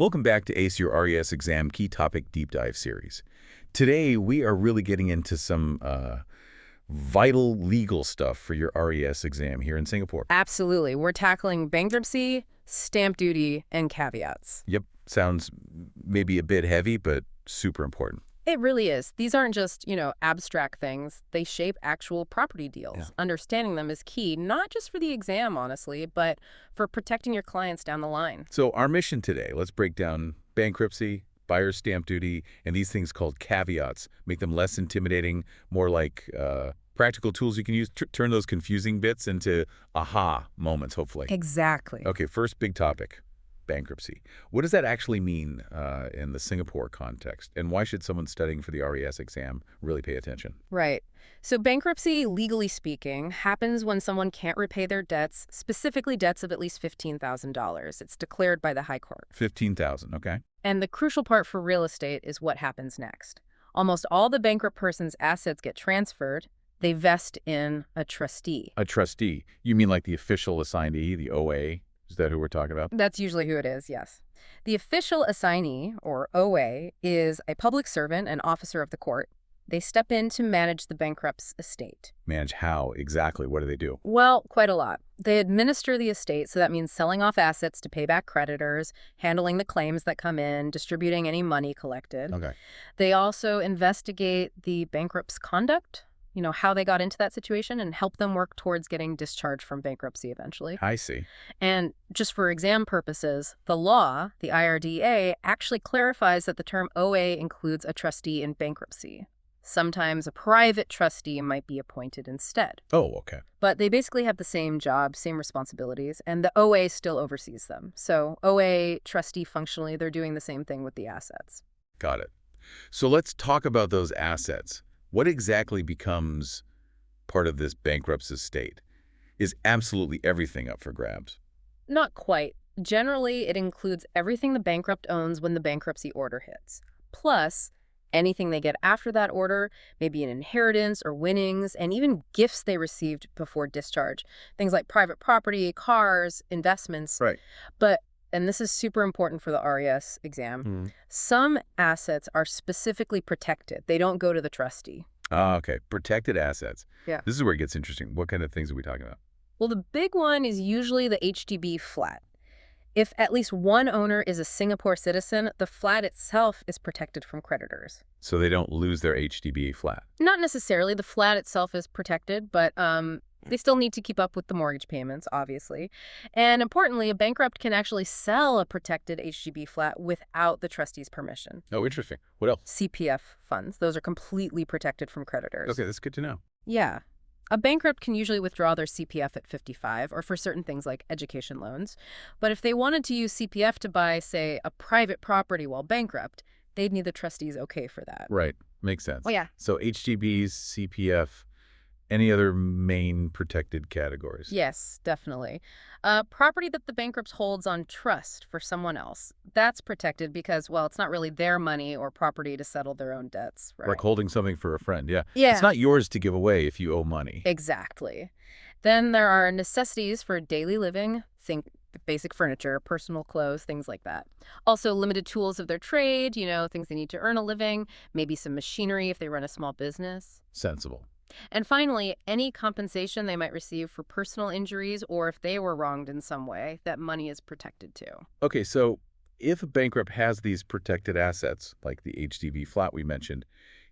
Welcome back to ACE Your RES Exam Key Topic Deep Dive Series. Today, we are really getting into some vital legal stuff for your RES exam here in Singapore. Absolutely. We're tackling bankruptcy, stamp duty, and caveats. Yep, sounds maybe a bit heavy, but super important. It really is. These aren't just, abstract things. They shape actual property deals. Yeah. Understanding them is key, not just for the exam, honestly, but for protecting your clients down the line. So our mission today, let's break down bankruptcy, buyer's stamp duty, and these things called caveats. Make them less intimidating, more like practical tools you can use, turn those confusing bits into aha moments, hopefully. Exactly. Okay, first big topic, bankruptcy. What does that actually mean in the Singapore context? And why should someone studying for the RES exam really pay attention? Right. So bankruptcy, legally speaking, happens when someone can't repay their debts, specifically debts of at least $15,000. It's declared by the High Court. 15,000, okay. And the crucial part for real estate is what happens next. Almost all the bankrupt person's assets get transferred. They vest in a trustee. A trustee. You mean like the official assignee, the OA? Is that who we're talking about? That's usually who it is, yes. The official assignee, or OA, is a public servant and officer of the court. They step in to manage the bankrupt's estate. Manage how? Exactly. What do they do? Well, quite a lot. They administer the estate, so that means selling off assets to pay back creditors, handling the claims that come in, distributing any money collected. Okay. They also investigate the bankrupt's conduct, how they got into that situation, and help them work towards getting discharged from bankruptcy eventually. I see. And just for exam purposes, the law, the IRDA, actually clarifies that the term OA includes a trustee in bankruptcy. Sometimes a private trustee might be appointed instead. Oh, okay. But they basically have the same job, same responsibilities, and the OA still oversees them. So OA, trustee, functionally, they're doing the same thing with the assets. Got it. So let's talk about those assets. What exactly becomes part of this bankrupt's estate? Is absolutely everything up for grabs? Not quite. Generally, it includes everything the bankrupt owns when the bankruptcy order hits. Plus, anything they get after that order, maybe an inheritance or winnings, and even gifts they received before discharge. Things like private property, cars, investments. Right. But, and this is super important for the RES exam, some assets are specifically protected. They don't go to the trustee. Ah, okay. Protected assets. Yeah. This is where it gets interesting. What kind of things are we talking about? Well, the big one is usually the HDB flat. If at least one owner is a Singapore citizen, the flat itself is protected from creditors. So they don't lose their HDB flat. Not necessarily. The flat itself is protected, but they still need to keep up with the mortgage payments, obviously. And importantly, a bankrupt can actually sell a protected HDB flat without the trustee's permission. Oh, interesting. What else? CPF funds. Those are completely protected from creditors. Okay, that's good to know. Yeah. A bankrupt can usually withdraw their CPF at 55, or for certain things like education loans. But if they wanted to use CPF to buy, say, a private property while bankrupt, they'd need the trustee's okay for that. Right. Makes sense. Oh, yeah. So HDBs, CPF, any other main protected categories? Yes, definitely. Property that the bankrupt holds on trust for someone else. That's protected because, well, it's not really their money or property to settle their own debts, right? Like holding something for a friend, yeah. Yeah. It's not yours to give away if you owe money. Exactly. Then there are necessities for daily living. Think basic furniture, personal clothes, things like that. Also limited tools of their trade, things they need to earn a living, maybe some machinery if they run a small business. Sensible. And finally, any compensation they might receive for personal injuries or if they were wronged in some way, that money is protected too. Okay, so if a bankrupt has these protected assets, like the HDB flat we mentioned,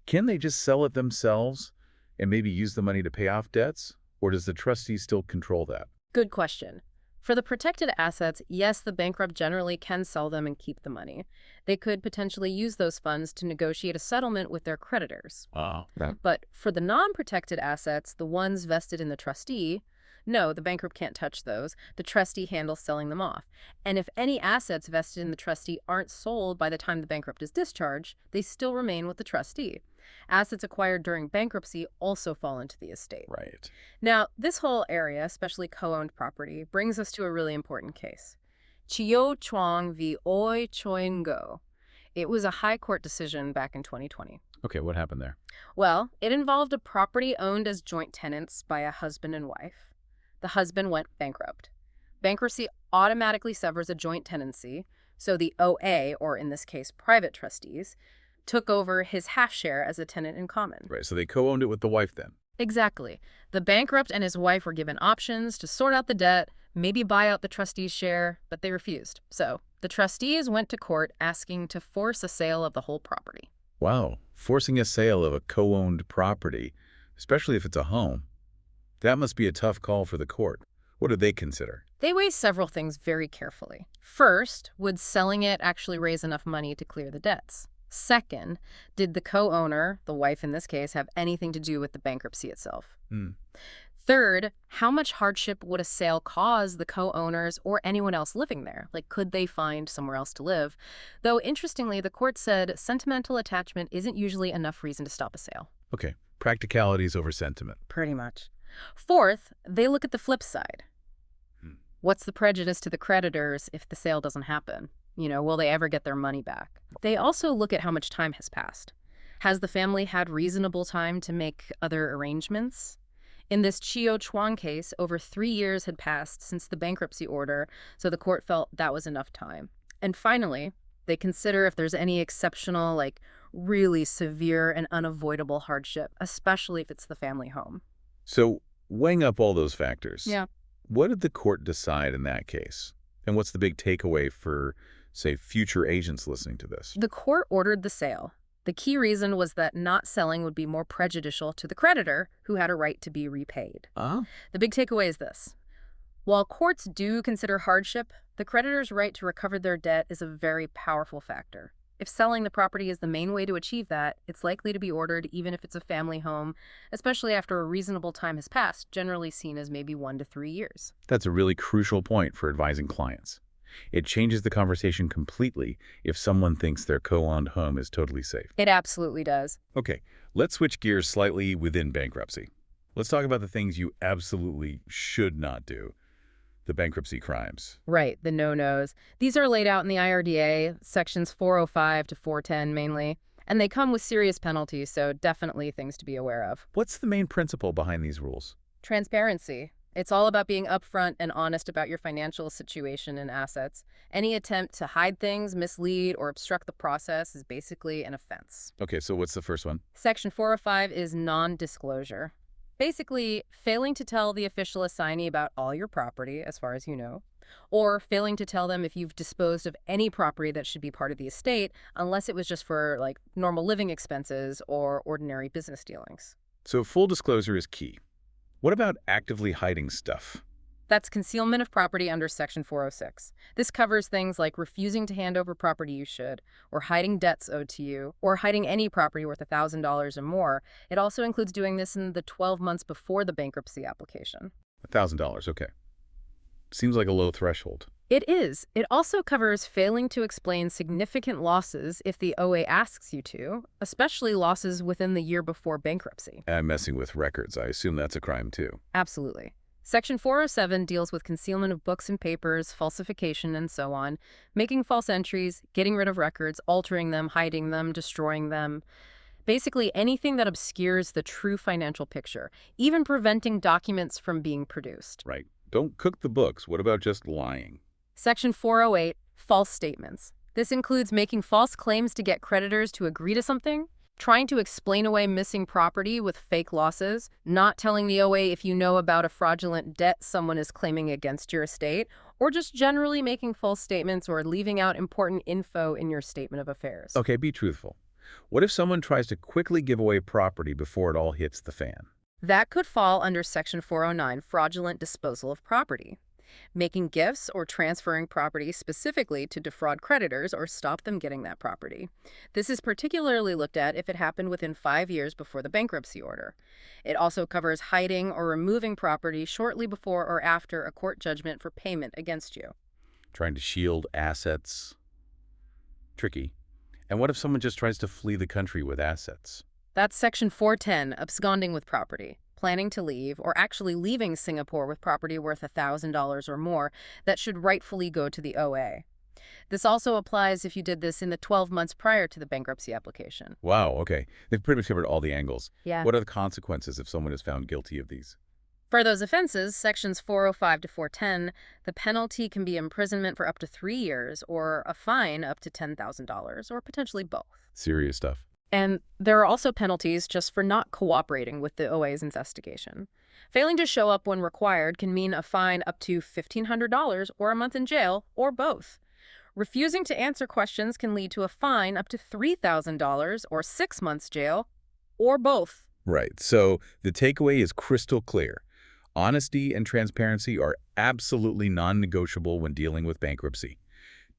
can they just sell it themselves and maybe use the money to pay off debts? Or does the trustee still control that? Good question. For the protected assets, yes, the bankrupt generally can sell them and keep the money. They could potentially use those funds to negotiate a settlement with their creditors. But for the non-protected assets, the ones vested in the trustee, no, the bankrupt can't touch those. The trustee handles selling them off. And if any assets vested in the trustee aren't sold by the time the bankrupt is discharged, they still remain with the trustee. Assets acquired during bankruptcy also fall into the estate. Right. Now, this whole area, especially co-owned property, brings us to a really important case. Chiyo Chuang v. Oi Choin Go. It was a high court decision back in 2020. Okay, what happened there? Well, it involved a property owned as joint tenants by a husband and wife. The husband went bankrupt. Bankruptcy automatically severs a joint tenancy, So the OA, or in this case, private trustees, took over his half share as a tenant in common. Right, so they co-owned it with the wife then. Exactly. The bankrupt and his wife were given options to sort out the debt, maybe buy out the trustees' share, but they refused. So the trustees went to court asking to force a sale of the whole property. Wow, forcing a sale of a co-owned property, especially if it's a home, that must be a tough call for the court. What did they consider? They weigh several things very carefully. First, would selling it actually raise enough money to clear the debts? Second, did the co-owner, the wife in this case, have anything to do with the bankruptcy itself? Third, how much hardship would a sale cause the co-owners or anyone else living there? Like, could they find somewhere else to live? Though, interestingly, the court said sentimental attachment isn't usually enough reason to stop a sale. Okay, practicalities over sentiment. Pretty much. Fourth, they look at the flip side. What's the prejudice to the creditors if the sale doesn't happen? Will they ever get their money back? They also look at how much time has passed. Has the family had reasonable time to make other arrangements? In this Chio Chuang case, over 3 years had passed since the bankruptcy order, so the court felt that was enough time. And finally, they consider if there's any exceptional, like really severe and unavoidable hardship, especially if it's the family home. So, weighing up all those factors, Yeah. what did the court decide in that case? And what's the big takeaway for, say, future agents listening to this? The court ordered the sale. The key reason was that not selling would be more prejudicial to the creditor, who had a right to be repaid. The big takeaway is this. While courts do consider hardship, the creditor's right to recover their debt is a very powerful factor. If selling the property is the main way to achieve that, it's likely to be ordered even if it's a family home, especially after a reasonable time has passed, generally seen as maybe 1 to 3 years. That's a really crucial point for advising clients. It changes the conversation completely if someone thinks their co-owned home is totally safe. It absolutely does. Okay, let's switch gears slightly within bankruptcy. Let's talk about the things you absolutely should not do. The bankruptcy crimes. Right, the no-nos. These are laid out in the IRDA, sections 405 to 410 mainly, and they come with serious penalties, so definitely things to be aware of. What's the main principle behind these rules? Transparency. It's all about being upfront and honest about your financial situation and assets. Any attempt to hide things, mislead, or obstruct the process is basically an offense. Okay, so what's the first one? Section 405 is non-disclosure. Basically, failing to tell the official assignee about all your property, as far as you know, or failing to tell them if you've disposed of any property that should be part of the estate, unless it was just for, like, normal living expenses or ordinary business dealings. So full disclosure is key. What about actively hiding stuff? That's concealment of property under Section 406. This covers things like refusing to hand over property you should, or hiding debts owed to you, or hiding any property worth $1,000 or more. It also includes doing this in the 12 months before the bankruptcy application. $1,000, okay. Seems like a low threshold. It is. It also covers failing to explain significant losses if the OA asks you to, especially losses within the year before bankruptcy. And messing with records, I assume that's a crime too. Absolutely. Section 407 deals with concealment of books and papers, falsification, and so on, making false entries, getting rid of records, altering them, hiding them, destroying them. Basically anything that obscures the true financial picture, even preventing documents from being produced. Right. Don't cook the books. What about just lying? Section 408, false statements. This includes making false claims to get creditors to agree to something, trying to explain away missing property with fake losses, not telling the OA if you know about a fraudulent debt someone is claiming against your estate, or just generally making false statements or leaving out important info in your statement of affairs. Okay, be truthful. What if someone tries to quickly give away property before it all hits the fan? That could fall under Section 409, fraudulent disposal of property. Making gifts or transferring property specifically to defraud creditors or stop them getting that property. This is particularly looked at if it happened within 5 years before the bankruptcy order. It also covers hiding or removing property shortly before or after a court judgment for payment against you. Trying to shield assets? Tricky. And what if someone just tries to flee the country with assets? That's Section 410, absconding with property. Planning to leave, or actually leaving Singapore with property worth $1,000 or more that should rightfully go to the OA. This also applies if you did this in the 12 months prior to the bankruptcy application. Wow, okay. They've pretty much covered all the angles. Yeah. What are the consequences if someone is found guilty of these? For those offenses, sections 405 to 410, the penalty can be imprisonment for up to 3 years or a fine up to $10,000 or potentially both. Serious stuff. And there are also penalties just for not cooperating with the OA's investigation. Failing to show up when required can mean a fine up to $1,500 or a month in jail or both. Refusing to answer questions can lead to a fine up to $3,000 or 6 months jail or both. Right. So the takeaway is crystal clear. Honesty and transparency are absolutely non-negotiable when dealing with bankruptcy.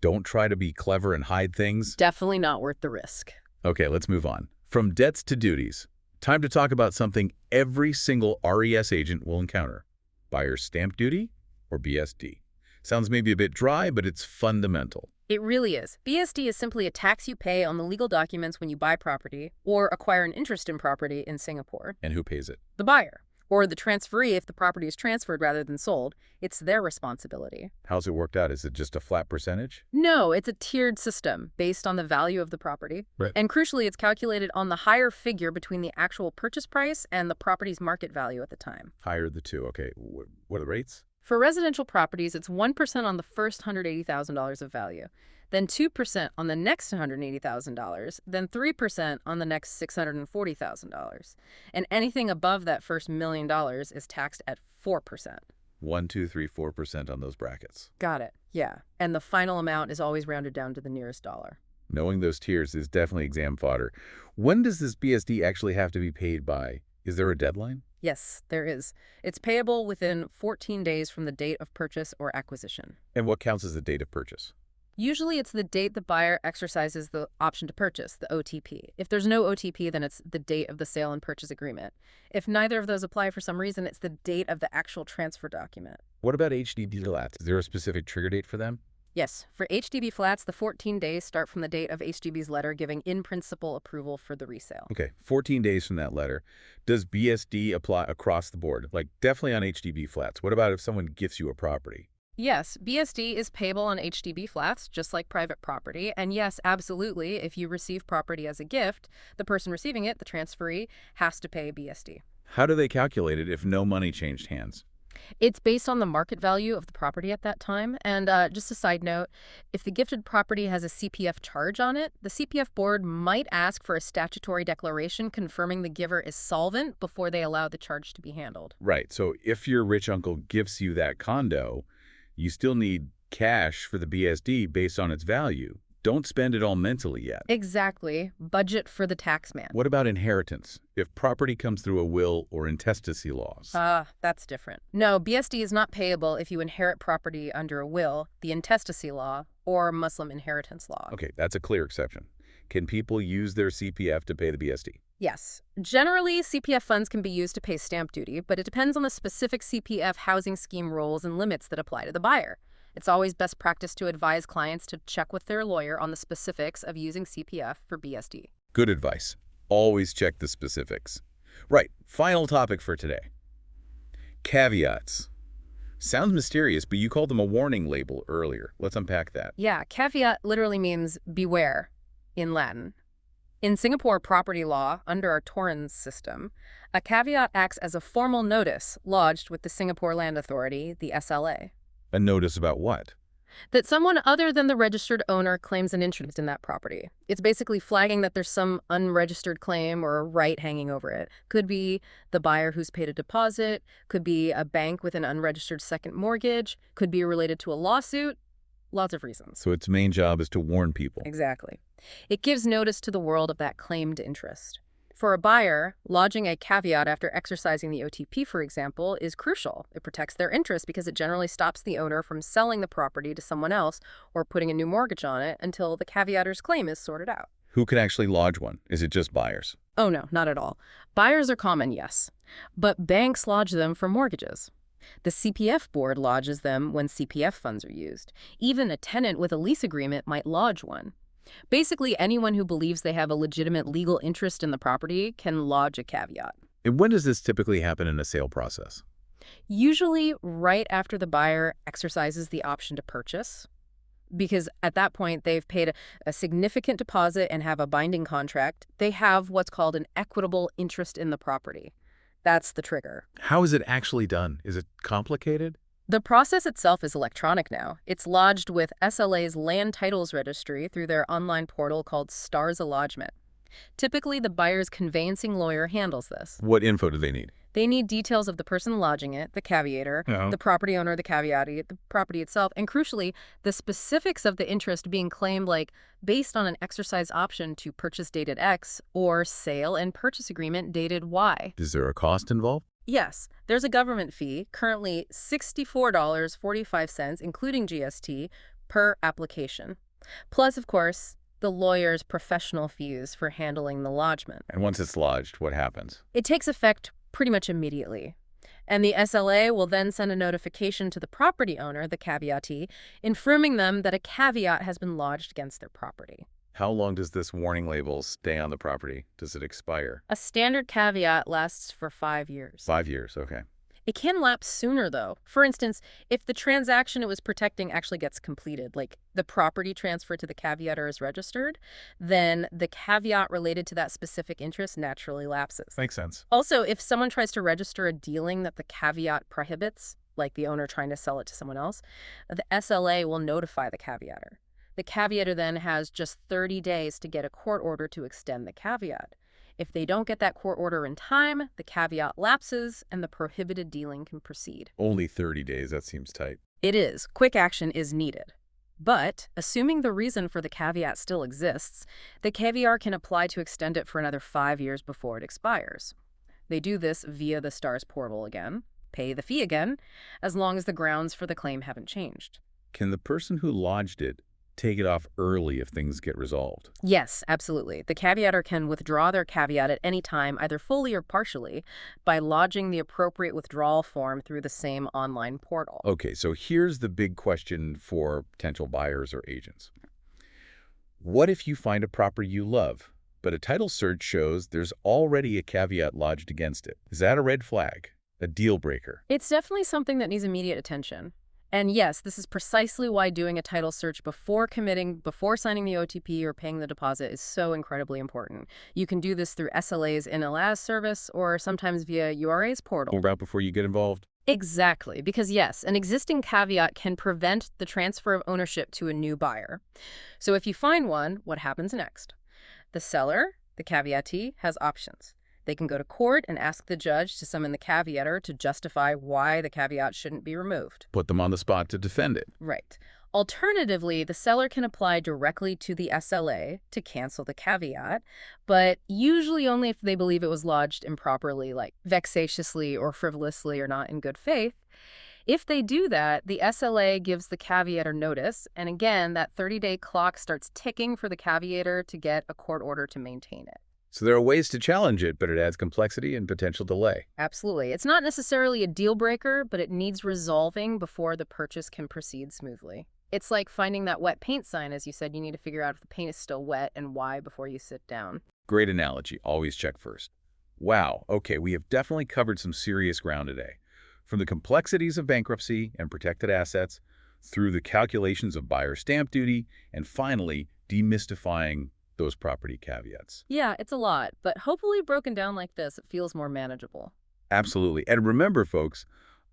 Don't try to be clever and hide things. Definitely not worth the risk. Okay, let's move on. From debts to duties, time to talk about something every single RES agent will encounter. Buyer's stamp duty or BSD? Sounds maybe a bit dry, but it's fundamental. It really is. BSD is simply a tax you pay on the legal documents when you buy property or acquire an interest in property in Singapore. And who pays it? The buyer. Or the transferee if the property is transferred rather than sold. It's their responsibility. How's it worked out? Is it just a flat percentage? No, it's a tiered system based on the value of the property. Right. And crucially, it's calculated on the higher figure between the actual purchase price and the property's market value at the time. Higher the two. Okay, what are the rates? For residential properties, it's 1% on the first $180,000 of value, then 2% on the next $180,000, then 3% on the next $640,000. And anything above that first $1 million is taxed at 4%. 1, 2, 3, 4% on those brackets. Got it. Yeah. And the final amount is always rounded down to the nearest dollar. Knowing those tiers is definitely exam fodder. When does this BSD actually have to be paid by? Is there a deadline? Yes, there is. It's payable within 14 days from the date of purchase or acquisition. And what counts as the date of purchase? Usually it's the date the buyer exercises the option to purchase, the OTP. If there's no OTP, then it's the date of the sale and purchase agreement. If neither of those apply for some reason, it's the date of the actual transfer document. What about HDB flats? Is there a specific trigger date for them? Yes, for HDB flats, the 14 days start from the date of HDB's letter giving in-principle approval for the resale. Okay, 14 days from that letter. Does BSD apply across the board? Like, definitely on HDB flats. What about if someone gifts you a property? Yes, BSD is payable on HDB flats, just like private property. And yes, absolutely, if you receive property as a gift, the person receiving it, the transferee, has to pay BSD. How do they calculate it if no money changed hands? It's based on the market value of the property at that time. And just a side note, if the gifted property has a CPF charge on it, the CPF board might ask for a statutory declaration confirming the giver is solvent before they allow the charge to be handled. Right, so if your rich uncle gifts you that condo, you still need cash for the BSD based on its value. Don't spend it all mentally yet. Exactly. Budget for the tax man. What about inheritance? If property comes through a will or intestacy laws? That's different. No, BSD is not payable if you inherit property under a will, the intestacy law, or Muslim inheritance law. Okay, that's a clear exception. Can people use their CPF to pay the BSD? Yes. Generally, CPF funds can be used to pay stamp duty, but it depends on the specific CPF housing scheme rules and limits that apply to the buyer. It's always best practice to advise clients to check with their lawyer on the specifics of using CPF for BSD. Good advice. Always check the specifics. Right, final topic for today. Caveats. Sounds mysterious, but you called them a warning label earlier. Let's unpack that. Yeah, caveat literally means beware in Latin. In Singapore property law, under our Torrens system, a caveat acts as a formal notice lodged with the Singapore Land Authority, the SLA. A notice about what? That someone other than the registered owner claims an interest in that property. It's basically flagging that there's some unregistered claim or a right hanging over it. Could be the buyer who's paid a deposit, could be a bank with an unregistered second mortgage, could be related to a lawsuit. Lots of reasons. So its main job is to warn people. Exactly. It gives notice to the world of that claimed interest. For a buyer, lodging a caveat after exercising the OTP, for example, is crucial. It protects their interest because it generally stops the owner from selling the property to someone else or putting a new mortgage on it until the caveator's claim is sorted out. Who can actually lodge one? Is it just buyers? Oh, no, not at all. Buyers are common, yes. But banks lodge them for mortgages. The CPF board lodges them when CPF funds are used. Even a tenant with a lease agreement might lodge one. Basically, anyone who believes they have a legitimate legal interest in the property can lodge a caveat. And when does this typically happen in a sale process? Usually right after the buyer exercises the option to purchase, because at that point they've paid a significant deposit and have a binding contract. They have what's called an equitable interest in the property. That's the trigger. How is it actually done? Is it complicated? The process itself is electronic now. It's lodged with SLA's Land Titles Registry through their online portal called STARS Allodgement. Typically, the buyer's conveyancing lawyer handles this. What info do they need? They need details of the person lodging it, the caveator, the property owner, the caveatee, the property itself, and crucially, the specifics of the interest being claimed, like based on an exercise option to purchase dated X or sale and purchase agreement dated Y. Is there a cost involved? Yes, there's a government fee, currently $64.45, including GST, per application. Plus, of course, the lawyer's professional fees for handling the lodgement. And once it's lodged, what happens? It takes effect pretty much immediately. And the SLA will then send a notification to the property owner, the caveatee, informing them that a caveat has been lodged against their property. How long does this warning label stay on the property? Does it expire? A standard caveat lasts for 5 years. 5 years, okay. It can lapse sooner, though. For instance, if the transaction it was protecting actually gets completed, like the property transfer to the caveator is registered, then the caveat related to that specific interest naturally lapses. Makes sense. Also, if someone tries to register a dealing that the caveat prohibits, like the owner trying to sell it to someone else, the SLA will notify the caveator. The caveator then has just 30 days to get a court order to extend the caveat. If they don't get that court order in time, the caveat lapses and the prohibited dealing can proceed. Only 30 days, that seems tight. It is. Quick action is needed. But, assuming the reason for the caveat still exists, the caveator can apply to extend it for another 5 years before it expires. They do this via the STARS portal again, pay the fee again, as long as the grounds for the claim haven't changed. Can the person who lodged it take it off early if things get resolved? Yes, absolutely. The caveator can withdraw their caveat at any time, either fully or partially, by lodging the appropriate withdrawal form through the same online portal. Okay, so here's the big question for potential buyers or agents. What if you find a property you love, but a title search shows there's already a caveat lodged against it? Is that a red flag? A deal breaker? It's definitely something that needs immediate attention. And yes, this is precisely why doing a title search before committing, before signing the OTP or paying the deposit is so incredibly important. You can do this through SLA's NLAS service or sometimes via URA's portal. Right before you get involved? Exactly, because yes, an existing caveat can prevent the transfer of ownership to a new buyer. So if you find one, what happens next? The seller, the caveatee, has options. They can go to court and ask the judge to summon the caveator to justify why the caveat shouldn't be removed. Put them on the spot to defend it. Right. Alternatively, the seller can apply directly to the SLA to cancel the caveat, but usually only if they believe it was lodged improperly, like vexatiously or frivolously or not in good faith. If they do that, the SLA gives the caveator notice, and again, that 30-day clock starts ticking for the caveator to get a court order to maintain it. So there are ways to challenge it, but it adds complexity and potential delay. Absolutely. It's not necessarily a deal breaker, but it needs resolving before the purchase can proceed smoothly. It's like finding that wet paint sign. As you said, you need to figure out if the paint is still wet and why before you sit down. Great analogy. Always check first. Wow. Okay, we have definitely covered some serious ground today. From the complexities of bankruptcy and protected assets, through the calculations of buyer stamp duty, and finally, demystifying those property caveats. Yeah, it's a lot, but hopefully broken down like this, it feels more manageable. Absolutely. And remember, folks,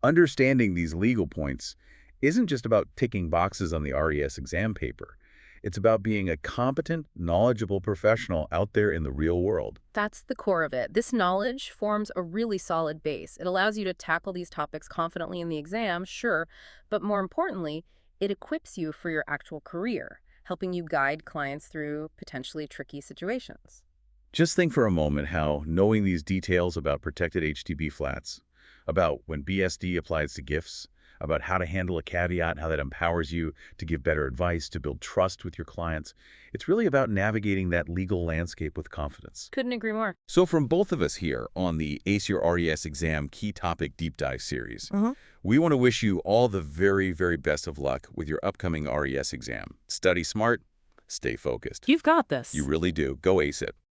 understanding these legal points isn't just about ticking boxes on the RES exam paper. It's about being a competent, knowledgeable professional out there in the real world. That's the core of it. This knowledge forms a really solid base. It allows you to tackle these topics confidently in the exam, sure, but more importantly, it equips you for your actual career, helping you guide clients through potentially tricky situations. Just think for a moment how knowing these details about protected HTB flats, about when BSD applies to gifts, about how to handle a caveat, how that empowers you to give better advice, to build trust with your clients. It's really about navigating that legal landscape with confidence. Couldn't agree more. So from both of us here on the Ace Your RES Exam Key Topic Deep Dive series, we want to wish you all the very, very best of luck with your upcoming RES exam. Study smart, stay focused. You've got this. You really do. Go ace it.